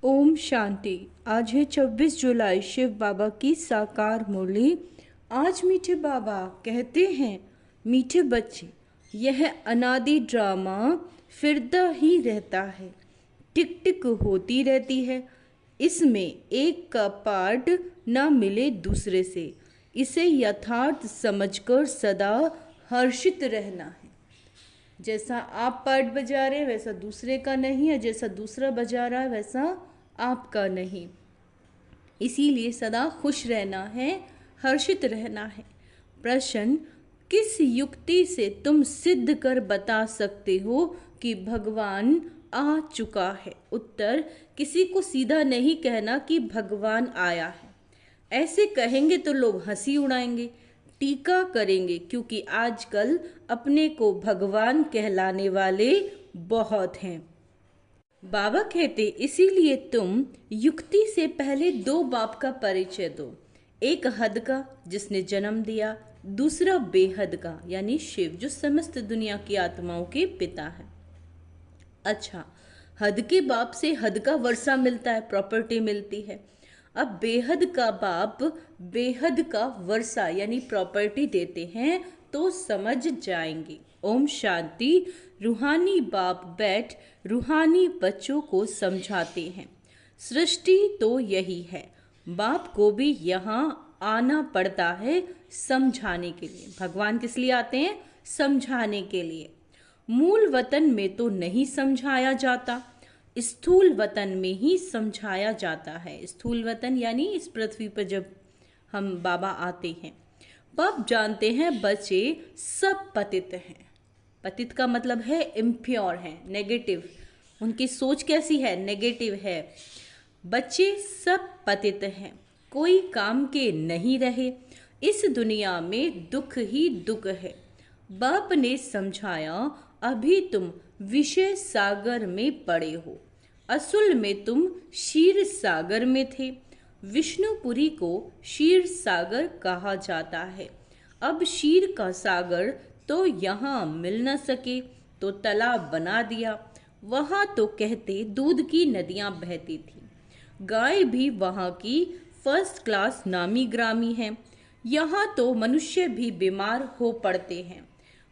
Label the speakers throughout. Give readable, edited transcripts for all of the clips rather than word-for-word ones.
Speaker 1: ओम शांति। आज है 26 जुलाई, शिव बाबा की साकार मुरली। आज मीठे बाबा कहते हैं, मीठे बच्चे, यह अनादि ड्रामा फिरता ही रहता है, टिक टिक होती रहती है। इसमें एक का पार्ट ना मिले दूसरे से, इसे यथार्थ समझकर सदा हर्षित रहना है। जैसा आप पार्ट बजा रहे हैं वैसा दूसरे का नहीं है, जैसा दूसरा बजा रहा है वैसा आपका नहीं। इसीलिए सदा खुश रहना है, हर्षित रहना है। प्रश्न, किस युक्ति से तुम सिद्ध कर बता सकते हो कि भगवान आ चुका है? उत्तर, किसी को सीधा नहीं कहना कि भगवान आया है। ऐसे कहेंगे तो लोग हंसी उड़ाएंगे, टीका करेंगे, क्योंकि आजकल अपने को भगवान कहलाने वाले बहुत हैं। बाबा कहते, इसीलिए तुम युक्ति से पहले दो बाप का परिचय दो। एक हद का, जिसने जन्म दिया, दूसरा बेहद का, यानी शिव, जो समस्त दुनिया की आत्माओं के पिता है। अच्छा, हद के बाप से हद का वर्षा मिलता है, प्रॉपर्टी मिलती है। अब बेहद का बाप बेहद का वर्षा यानी प्रॉपर्टी देते हैं, तो समझ जाएंगे। ओम शांति। रूहानी बाप बैठ रूहानी बच्चों को समझाते हैं। सृष्टि तो यही है, बाप को भी यहाँ आना पड़ता है समझाने के लिए। भगवान किस लिए आते हैं? समझाने के लिए। मूल वतन में तो नहीं समझाया जाता, स्थूल वतन में ही समझाया जाता है। स्थूल वतन यानी इस पृथ्वी पर जब हम बाबा आते हैं। बाप जानते हैं बच्चे सब पतित हैं। पतित का मतलब है इम्प्योर है, नेगेटिव। उनकी सोच कैसी है? नेगेटिव है। बच्चे सब पतित हैं, कोई काम के नहीं रहे। इस दुनिया में दुख ही दुख है। बाप ने समझाया, अभी तुम विषय सागर में पड़े हो, असल में तुम क्षीर सागर में थे। विष्णुपुरी को क्षीर सागर कहा जाता है। अब क्षीर का सागर तो यहाँ मिल न सके तो तालाब बना दिया। वहाँ तो कहते दूध की नदियाँ बहती थी। गाय भी वहाँ की फर्स्ट क्लास नामी ग्रामी है। यहाँ तो मनुष्य भी बीमार हो पड़ते हैं,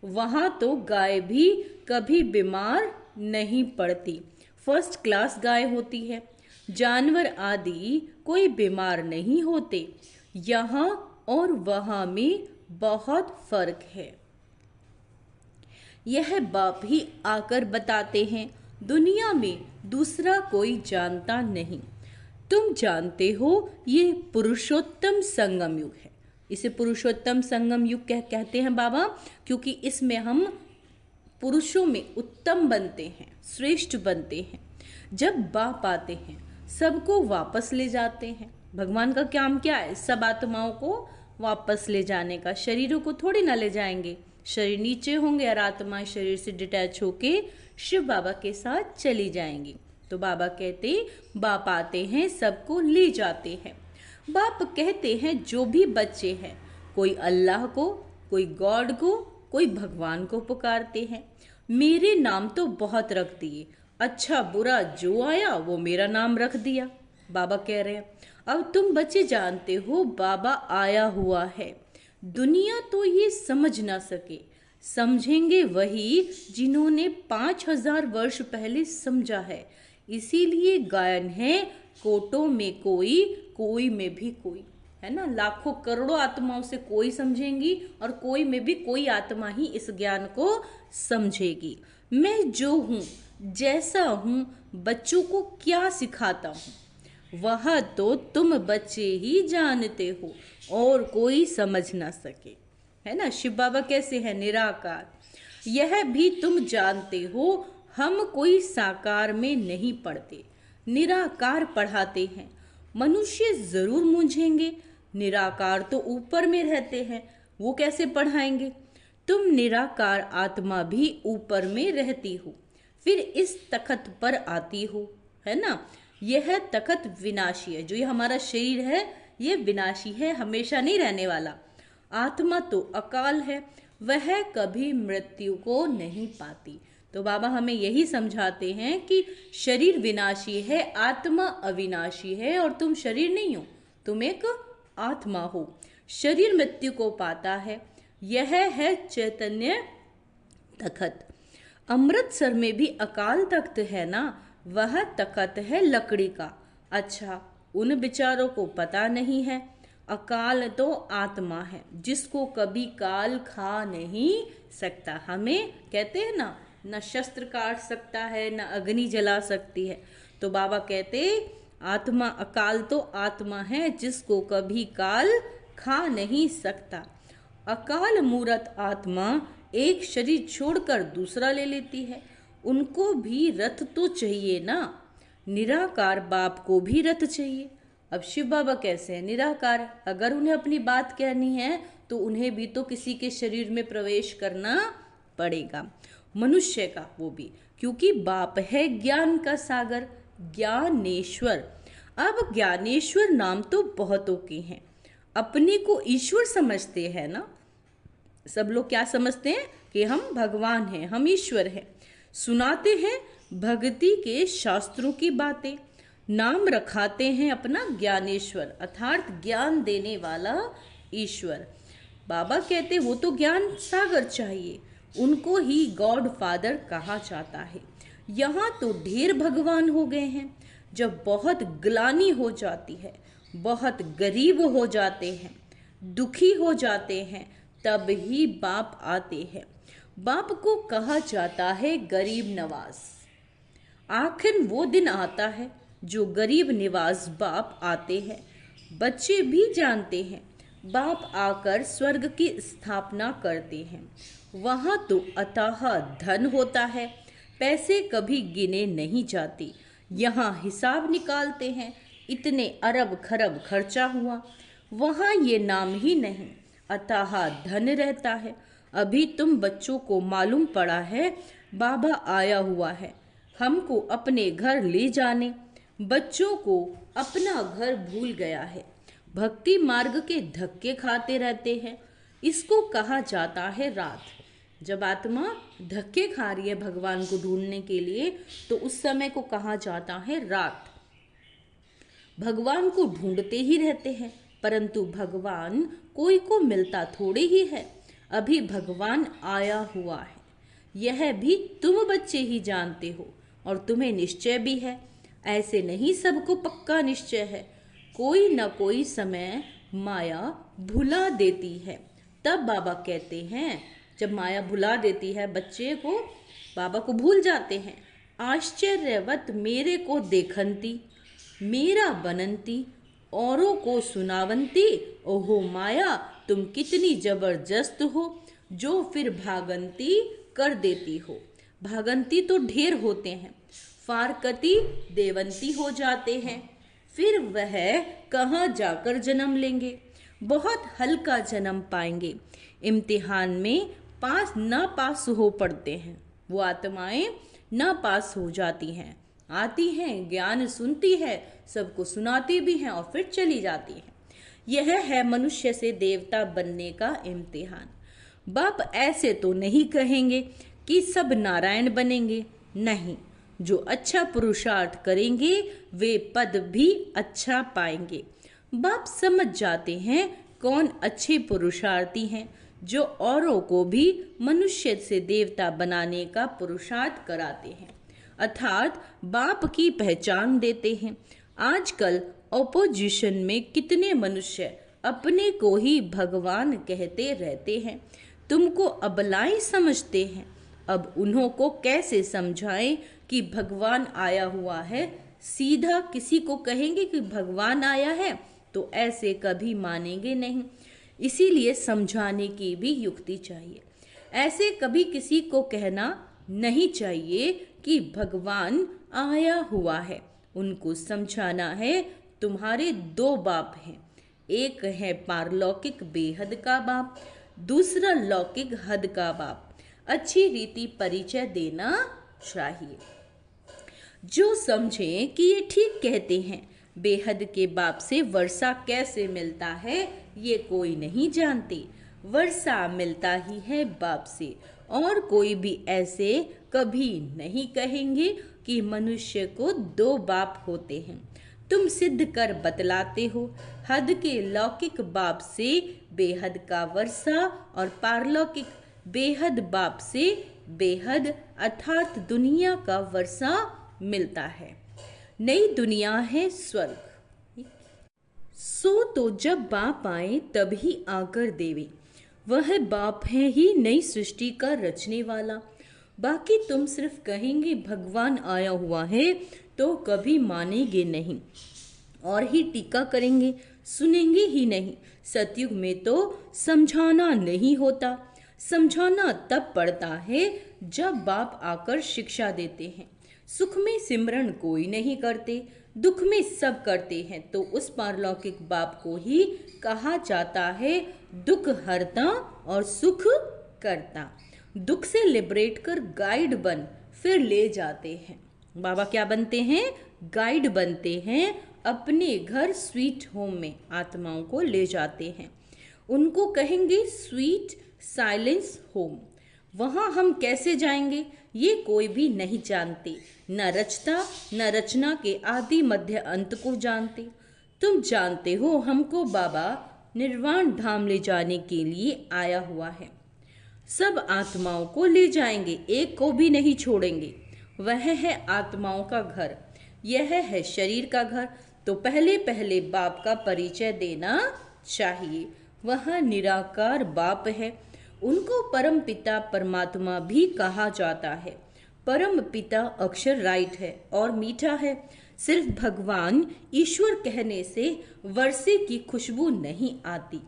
Speaker 1: वहाँ तो गाय भी कभी बीमार नहीं पड़ती, फर्स्ट क्लास गाय होती है। जानवर आदि कोई बीमार नहीं होते। यहाँ और वहाँ में बहुत फर्क है। यह बाप ही आकर बताते हैं, दुनिया में दूसरा कोई जानता नहीं। तुम जानते हो ये पुरुषोत्तम संगम युग है। इसे पुरुषोत्तम संगम युग कहते हैं बाबा, क्योंकि इसमें हम पुरुषों में उत्तम बनते हैं, श्रेष्ठ बनते हैं। जब बाप आते हैं सबको वापस ले जाते हैं। भगवान का काम क्या है? सब आत्माओं को वापस ले जाने का। शरीरों को थोड़ी ना ले जाएंगे, शरीर नीचे होंगे और आत्माएं शरीर से डिटैच होके शिव बाबा के साथ चली जाएंगी। तो बाबा कहते, बाप आते हैं सबको ले जाते हैं। बाप कहते हैं जो भी बच्चे हैं, कोई अल्लाह को, कोई गॉड को, कोई भगवान को पुकारते हैं। मेरे नाम तो बहुत रख दिए, अच्छा बुरा जो आया वो मेरा नाम रख दिया। बाबा कह रहे हैं, अब तुम बच्चे जानते हो बाबा आया हुआ है। दुनिया तो ये समझ ना सके, समझेंगे वही जिन्होंने 5000 वर्ष पहले समझा है। इसीलिए गायन है, कोटों में कोई, कोई में भी कोई, है ना। लाखों करोड़ों आत्माओं से कोई समझेंगी और कोई में भी कोई आत्मा ही इस ज्ञान को समझेगी। मैं जो हूँ, जैसा हूँ, बच्चों को क्या सिखाता हूँ वह तो तुम बच्चे ही जानते हो और कोई समझ ना सके, है ना। शिव बाबा कैसे है? निराकार। यह भी तुम जानते हो, हम कोई साकार में नहीं पढ़ते, निराकार पढ़ाते हैं। मनुष्य जरूर मूंझेंगे, निराकार तो ऊपर में रहते हैं, वो कैसे पढ़ाएंगे? तुम निराकार आत्मा भी ऊपर में रहती हो, फिर इस तखत पर आती हो, है ना। यह तखत विनाशी है। जो ये हमारा शरीर है ये विनाशी है, हमेशा नहीं रहने वाला। आत्मा तो अकाल है, वह कभी मृत्यु को नहीं पाती। तो बाबा हमें यही समझाते हैं कि शरीर विनाशी है, आत्मा अविनाशी है और तुम शरीर नहीं हो, तुम एक आत्मा हो। शरीर मृत्यु को पाता है, यह है चैतन्य तखत। अमृतसर में भी अकाल तख्त है ना, वह तखत है लकड़ी का। अच्छा, उन बेचारों को पता नहीं है, अकाल तो आत्मा है जिसको कभी काल खा नहीं सकता। हमें कहते हैं ना, न शस्त्र काट सकता है, न अग्नि जला सकती है। तो बाबा कहते आत्मा, अकाल तो आत्मा है जिसको कभी काल खा नहीं सकता। अकाल मूरत आत्मा एक शरीर छोड़कर दूसरा ले लेती है। उनको भी रथ तो चाहिए ना, निराकार बाप को भी रथ चाहिए। अब शिव बाबा कैसे हैं? निराकार। अगर उन्हें अपनी बात कहनी है तो उन्हें भी तो किसी के शरीर में प्रवेश करना पड़ेगा, मनुष्य का, वो भी, क्योंकि बाप है ज्ञान का सागर, ज्ञानेश्वर। अब ज्ञानेश्वर नाम तो बहुतों के हैं, अपने को ईश्वर समझते हैं ना। सब लोग क्या समझते हैं कि हम भगवान हैं, हम ईश्वर हैं। सुनाते हैं भक्ति के शास्त्रों की बातें, नाम रखाते हैं अपना ज्ञानेश्वर, अर्थात ज्ञान देने वाला ईश्वर। बाबा कहते वो तो ज्ञान सागर चाहिए, उनको ही गॉड फादर कहा जाता है। यहाँ तो ढेर भगवान हो गए हैं। जब बहुत ग्लानि हो जाती है, बहुत गरीब हो जाते हैं, दुखी हो जाते हैं, तब ही बाप आते हैं। बाप को कहा जाता है गरीब नवाज। आखिर वो दिन आता है जो गरीब निवास बाप आते हैं। बच्चे भी जानते हैं बाप आकर स्वर्ग की स्थापना करते हैं। वहाँ तो अथाह धन होता है, पैसे कभी गिने नहीं जाते। यहाँ हिसाब निकालते हैं, इतने अरब खरब खर्चा हुआ। वहाँ ये नाम ही नहीं, अथाह धन रहता है। अभी तुम बच्चों को मालूम पड़ा है बाबा आया हुआ है हमको अपने घर ले जाने। बच्चों को अपना घर भूल गया है, भक्ति मार्ग के धक्के खाते रहते हैं। इसको कहा जाता है रात। जब आत्मा धक्के खा रही है भगवान को ढूंढने के लिए, तो उस समय को कहा जाता है रात। भगवान को ढूंढते ही रहते हैं, परंतु भगवान कोई को मिलता थोड़े ही है। अभी भगवान आया हुआ है, यह भी तुम बच्चे ही जानते हो, और तुम्हें निश्चय भी है। ऐसे नहीं सबको पक्का निश्चय है, कोई न कोई समय माया भुला देती है। तब बाबा कहते हैं, जब माया भुला देती है बच्चे को, बाबा को भूल जाते हैं। आश्चर्यवत मेरे को देखंती, मेरा बनंती, औरों को सुनावंती। ओहो माया तुम कितनी जबरदस्त हो, जो फिर भागंती कर देती हो। भागंती तो ढेर होते हैं, फारकती देवंती हो जाते हैं। फिर वह कहाँ जाकर जन्म लेंगे? बहुत हल्का जन्म पाएंगे। इम्तिहान में पास ना पास हो पड़ते हैं। वो आत्माएं ना पास हो जाती हैं, आती हैं, ज्ञान सुनती है, सबको सुनाती भी हैं और फिर चली जाती हैं। यह है मनुष्य से देवता बनने का इम्तिहान। बाप ऐसे तो नहीं कहेंगे कि सब नारायण बनेंगे, नहीं। जो अच्छा पुरुषार्थ करेंगे वे पद भी अच्छा पाएंगे। बाप समझ जाते हैं कौन अच्छे पुरुषार्थी हैं, जो औरों को भी मनुष्य से देवता बनाने का पुरुषार्थ कराते हैं, अर्थात बाप की पहचान देते हैं। आजकल ऑपोजिशन में कितने मनुष्य अपने को ही भगवान कहते रहते हैं, तुमको अबलाई समझते हैं। अब उन्हों को कैसे समझाएं कि भगवान आया हुआ है? सीधा किसी को कहेंगे कि भगवान आया है तो ऐसे कभी मानेंगे नहीं। इसीलिए समझाने की भी युक्ति चाहिए। ऐसे कभी किसी को कहना नहीं चाहिए कि भगवान आया हुआ है। उनको समझाना है तुम्हारे दो बाप हैं, एक है पारलौकिक बेहद का बाप, दूसरा लौकिक हद का बाप। अच्छी रीति परिचय देना चाहिए। जो समझे कि ये ठीक कहते हैं, बेहद के बाप से वर्षा कैसे मिलता है ये कोई नहीं जानते। वर्षा मिलता ही है बाप से, और कोई भी ऐसे कभी नहीं कहेंगे कि मनुष्य को दो बाप होते हैं। तुम सिद्ध कर बतलाते हो, हद के लौकिक बाप से बेहद का वर्षा और पारलौकिक बेहद बाप से बेहद अर्थात दुनिया का वर्षा मिलता है। नई दुनिया है स्वर्ग। सो तो जब बाप आए तभी आकर देवे, वह बाप है ही नई सृष्टि का रचने वाला। बाकी तुम सिर्फ कहेंगे भगवान आया हुआ है तो कभी मानेंगे नहीं और ही टीका करेंगे, सुनेंगे ही नहीं। सतयुग में तो समझाना नहीं होता, समझाना तब पड़ता है जब बाप आकर शिक्षा देते हैं। सुख में सिमरन कोई नहीं करते, दुख में सब करते हैं, तो उस पारलौकिक बाप को ही कहा जाता है दुख हरता और सुख करता। दुख से लिबरेट कर गाइड बन फिर ले जाते हैं। बाबा क्या बनते हैं? गाइड बनते हैं, अपने घर स्वीट होम में आत्माओं को ले जाते हैं। उनको कहेंगे स्वीट साइलेंस होम। वहाँ हम कैसे जाएंगे ये कोई भी नहीं जानते, न रचता न रचना के आदि मध्य अंत को जानते। तुम जानते हो हमको बाबा निर्वाण धाम ले जाने के लिए आया हुआ है। सब आत्माओं को ले जाएंगे, एक को भी नहीं छोड़ेंगे। वह है आत्माओं का घर, यह है शरीर का घर। तो पहले पहले बाप का परिचय देना चाहिए। वह निराकार बाप है, उनको परम पिता परमात्मा भी कहा जाता है। परम पिता अक्षर राइट है और मीठा है। सिर्फ भगवान ईश्वर कहने से वर्षे की खुशबू नहीं आती।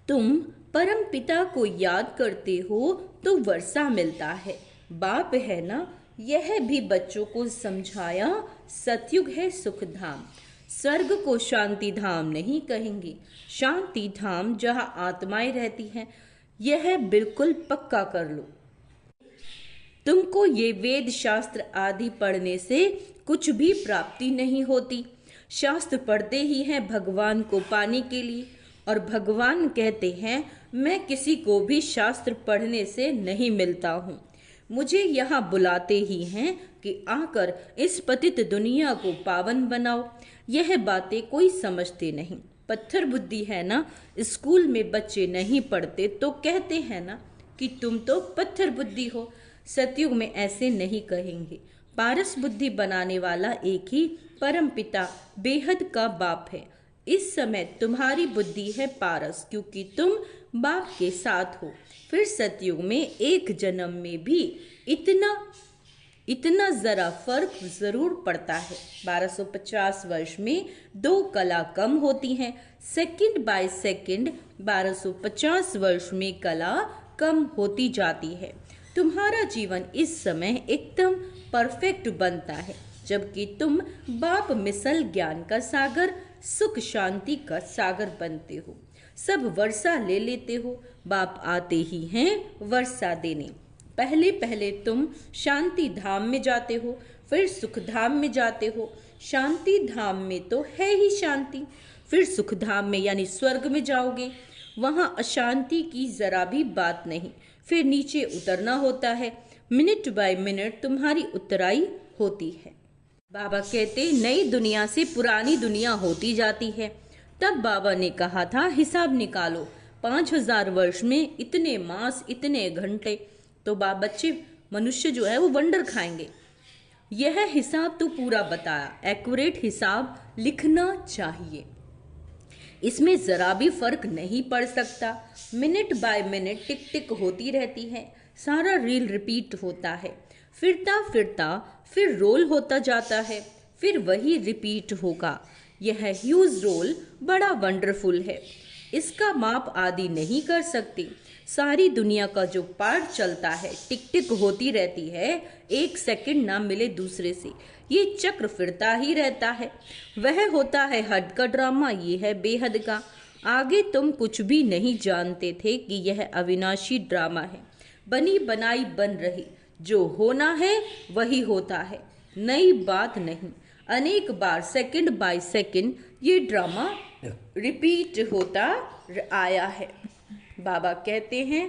Speaker 1: तुम परम पिता को याद करते हो तो वर्षा मिलता है। बाप है ना, यह भी बच्चों को समझाया। सतयुग है सुख धाम, स्वर्ग को शांति धाम नहीं कहेंगे। शांति धाम जहाँ आत्माएं रहती हैं, यह बिल्कुल पक्का कर लो। तुमको ये वेद शास्त्र आदि पढ़ने से कुछ भी प्राप्ति नहीं होती। शास्त्र पढ़ते ही हैं भगवान को पाने के लिए, और भगवान कहते हैं मैं किसी को भी शास्त्र पढ़ने से नहीं मिलता हूँ, मुझे यहाँ बुलाते ही हैं कि आकर इस पतित दुनिया को पावन बनाओ। यह बातें कोई समझते नहीं, पत्थर बुद्धि है ना। स्कूल में बच्चे नहीं पढ़ते तो कहते हैं ना कि तुम तो पत्थर बुद्धि हो। सतयुग में ऐसे नहीं कहेंगे। पारस बुद्धि बनाने वाला एक ही परम पिता बेहद का बाप है। इस समय तुम्हारी बुद्धि है पारस, क्योंकि तुम बाप के साथ हो। फिर सतयुग में एक जन्म में भी इतना जरा फर्क जरूर पड़ता है। 1250 वर्ष में 2 कला कम होती हैं। सेकंड बाय सेकंड 1250 वर्ष में कला कम होती जाती है। तुम्हारा जीवन इस समय एकदम परफेक्ट बनता है, जबकि तुम बाप मिसल ज्ञान का सागर, सुख शांति का सागर बनते हो। सब वर्षा ले लेते हो, बाप आते ही हैं वर्षा देने। पहले पहले तुम शांति धाम में जाते हो, फिर सुख धाम में जाते हो। शांति धाम में तो है ही शांति, फिर सुख धाम में यानी स्वर्ग में जाओगे, वहाँ अशांति की जरा भी बात नहीं। फिर नीचे उतरना होता है, मिनट बाय मिनट तुम्हारी उतराई होती है। बाबा कहते नई दुनिया से पुरानी दुनिया होती जाती है। तब बाबा ने कहा था हिसाब निकालो, 5000 वर्ष में इतने मास इतने घंटे। तो बच्चे मनुष्य जो है वो वंडर खाएंगे। यह हिसाब तो पूरा बताया, एक्यूरेट हिसाब लिखना चाहिए, इसमें जरा भी फर्क नहीं पड़ सकता। मिनट बाय मिनट टिक टिक होती रहती है, सारा रील रिपीट होता है, फिरता फिरता फिर रोल होता जाता है, फिर वही रिपीट होगा। यह ह्यूज रोल बड़ा वंडरफुल है, इसका माप आदि नहीं कर सकते। सारी दुनिया का जो पार्ट चलता है, टिक टिक होती रहती है, एक सेकंड ना मिले दूसरे से, ये चक्र फिरता ही रहता है। वह होता है हद का ड्रामा, ये है बेहद का। आगे तुम कुछ भी नहीं जानते थे कि यह अविनाशी ड्रामा है, बनी बनाई बन रही, जो होना है वही होता है, नई बात नहीं। अनेक बार सेकंड बाय सेकंड ये ड्रामा रिपीट होता आया है। बाबा कहते हैं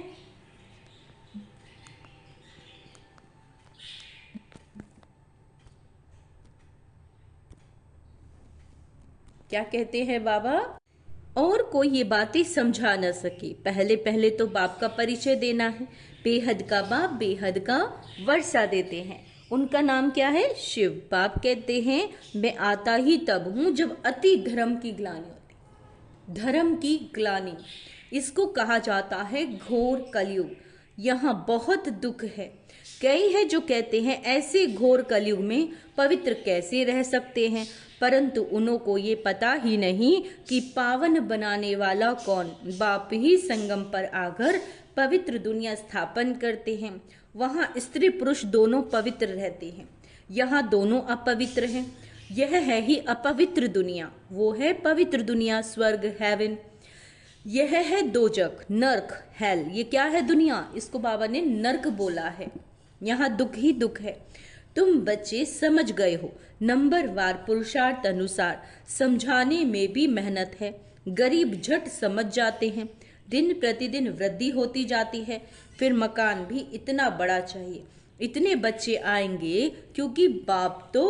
Speaker 1: क्या कहते हैं बाबा? और कोई ये बातें समझा न सके। पहले पहले तो बाप का परिचय देना है। बेहद का बाप बेहद का वर्षा देते हैं। उनका नाम क्या है? शिव। बाप कहते हैं मैं आता ही तब हूं जब अति धर्म की ग्लानि होती। धर्म की ग्लानि, इसको कहा जाता है घोर कलयुग। यहाँ बहुत दुख है। कई है जो कहते हैं ऐसे घोर कलयुग में पवित्र कैसे रह सकते हैं, परंतु उन्हों को ये पता ही नहीं कि पावन बनाने वाला कौन। बाप ही संगम पर आकर पवित्र दुनिया स्थापन करते हैं। वहाँ स्त्री पुरुष दोनों पवित्र रहते हैं, यहाँ दोनों अपवित्र हैं। यह है ही अपवित्र दुनिया, वो है पवित्र दुनिया, स्वर्ग, हेवन। यह है दोजक, नर्क, हेल। ये क्या है दुनिया? इसको बाबा ने नर्क बोला है। यहाँ दुख ही दुख है। तुम बच्चे समझ गए हो। नंबरवार पुरुषार्थ अनुसार समझाने में भी मेहनत है। गरीब झट समझ जाते हैं। दिन प्रतिदिन वृद्धि होती जाती है। फिर मकान भी इतना बड़ा चाहिए। इतने बच्चे आएंगे क्योंकि बाप तो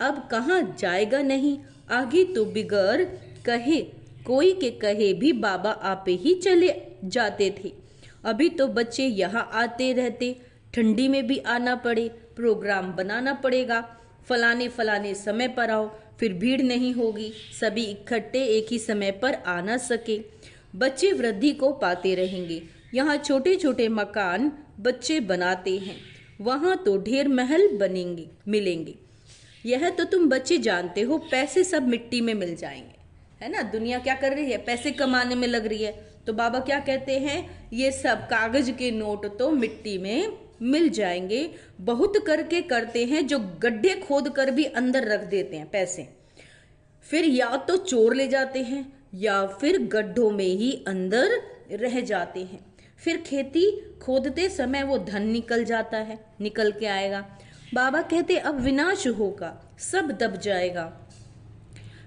Speaker 1: अब कहाँ जाएगा नहीं। आगे तो बिगर कहे, कोई के कहे भी बाबा आपे ही चले जाते थे। अभी तो बच्चे यहाँ आते रहते। ठंडी में भी आना पड़े, प्रोग्राम बनाना पड़ेगा। फलाने फलाने समय पर आओ, फिर भीड़ नहीं होगी, सभी इकट्ठे एक ही समय पर आ ना सके। बच्चे वृद्धि को पाते रहेंगे। यहाँ छोटे छोटे मकान बच्चे बनाते हैं, वहाँ तो ढेर महल बनेंगे मिलेंगे। यह तो तुम बच्चे जानते हो, पैसे सब मिट्टी में मिल जाएंगे, है ना। दुनिया क्या कर रही है? पैसे कमाने में लग रही है। तो बाबा क्या कहते हैं? ये सब कागज के नोट तो मिट्टी में मिल जाएंगे। बहुत करके करते हैं जो गड्ढे खोद कर भी अंदर रख देते हैं पैसे। फिर या तो चोर ले जाते हैं या फिर गड्ढों में ही अंदर रह जाते हैं। फिर खेती खोदते समय वो धन निकल जाता है, निकल के आएगा। बाबा कहते अब विनाश होगा, सब दब जाएगा,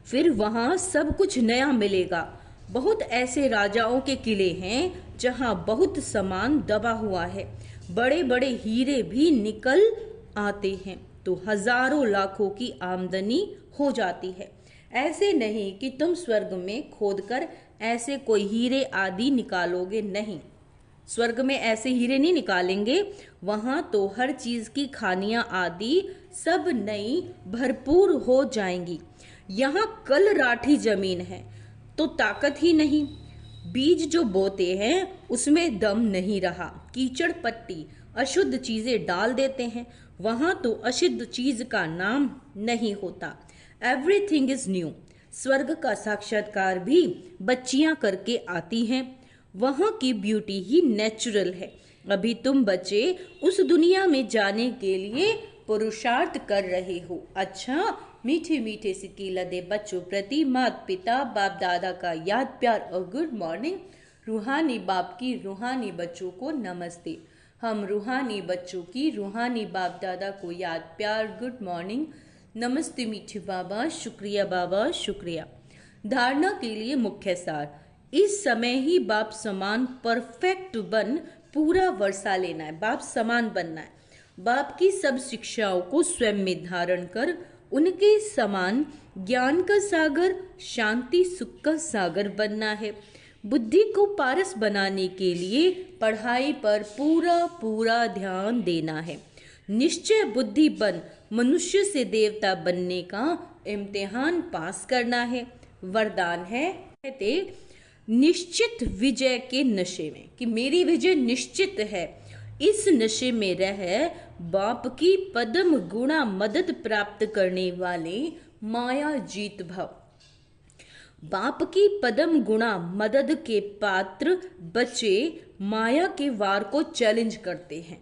Speaker 1: फिर वहां सब कुछ नया मिलेगा। बहुत ऐसे राजाओं के किले हैं जहां बहुत सामान दबा हुआ है। बड़े बड़े हीरे भी निकल आते हैं तो हजारों लाखों की आमदनी हो जाती है। ऐसे नहीं कि तुम स्वर्ग में खोदकर ऐसे कोई हीरे आदि निकालोगे, नहीं। स्वर्ग में ऐसे हीरे नहीं निकालेंगे। वहां तो हर चीज की खानियां आदि सब नई भरपूर हो जाएंगी। यहाँ कल राठी जमीन है तो ताकत ही नहीं। बीज जो बोते हैं उसमें दम नहीं रहा। कीचड़ पट्टी अशुद्ध चीजें डाल देते हैं, वहां तो अशुद्ध चीज का नाम नहीं होता। Everything is new. स्वर्ग का साक्षात्कार भी बच्चियां करके आती हैं। वहां की ब्यूटी ही नेचुरल है। अभी तुम बच्चे उस दुनिया में जाने के लिए पुरुषार्थ कर रहे हो। अच्छा, मीठे मीठे सिक्के लदे बच्चों प्रति माता पिता बाप दादा का याद प्यार और गुड मॉर्निंग। रूहानी बाप की रूहानी बच्चों को नमस्ते। हम रूहानी बच्चों की रूहानी बाप दादा को याद प्यार गुड मॉर्निंग। नमस्ते मीठे बाबा, शुक्रिया बाबा, शुक्रिया। धारणा के लिए मुख्य सार, इस समय ही बाप समान परफेक्ट बन पूरा वर्षा लेना है। बाप समान बनना है। बाप की सब शिक्षाओं को स्वयं में धारण कर उनके समान ज्ञान का सागर, शांति सुख का सागर बनना है। बुद्धि को पारस बनाने के लिए पढ़ाई पर पूरा पूरा ध्यान देना है। निश्चय बुद्धि बन मनुष्य से देवता बनने का इम्तिहान पास करना है। वरदान है कहते निश्चित विजय के नशे में, कि मेरी विजय निश्चित है। इस नशे में रह बाप की पदम गुणा मदद प्राप्त करने वाले माया जीत भव। बाप की पदम गुणा मदद के पात्र बच्चे माया के वार को चैलेंज करते हैं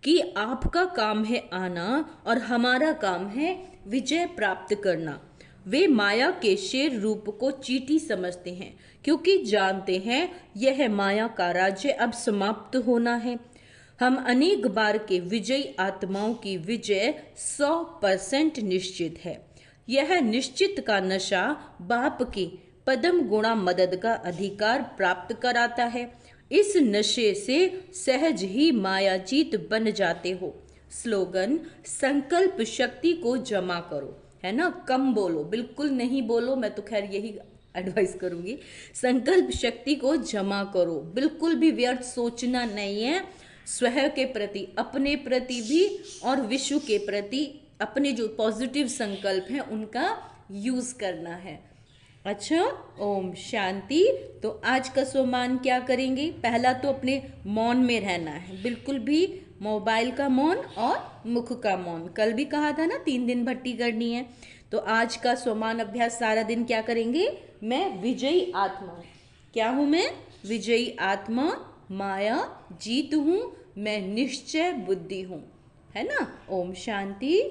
Speaker 1: कि आपका काम है आना और हमारा काम है विजय प्राप्त करना। वे माया के शेर रूप को चींटी समझते हैं क्योंकि जानते हैं यह माया का राज्य अब समाप्त होना है। हम अनेक बार के विजयी आत्माओं की विजय 100% निश्चित है। यह निश्चित का नशा बाप की पदम गुणा मदद का अधिकार प्राप्त कराता है। इस नशे से सहज ही मायाजीत बन जाते हो। स्लोगन, संकल्प शक्ति को जमा करो। है ना, कम बोलो, बिल्कुल नहीं बोलो, मैं तो खैर यही एडवाइस करूंगी। संकल्प शक्ति को जमा करो, बिल्कुल भी व्यर्थ सोचना नहीं है, स्वयं के प्रति, अपने प्रति भी और विश्व के प्रति अपने जो पॉजिटिव संकल्प हैं उनका यूज करना है। अच्छा, ओम शांति। तो आज का सोमान क्या करेंगे? पहला तो अपने मौन में रहना है, बिल्कुल भी मोबाइल का मौन और मुख का मौन। कल भी कहा था ना 3 दिन भट्टी करनी है। तो आज का सोमान अभ्यास सारा दिन क्या करेंगे? मैं विजयी आत्मा हूँ। क्या हूँ मैं? विजयी आत्मा, माया जीत हूँ, मैं निश्चय बुद्धि हूँ, है ना। ओम शांति।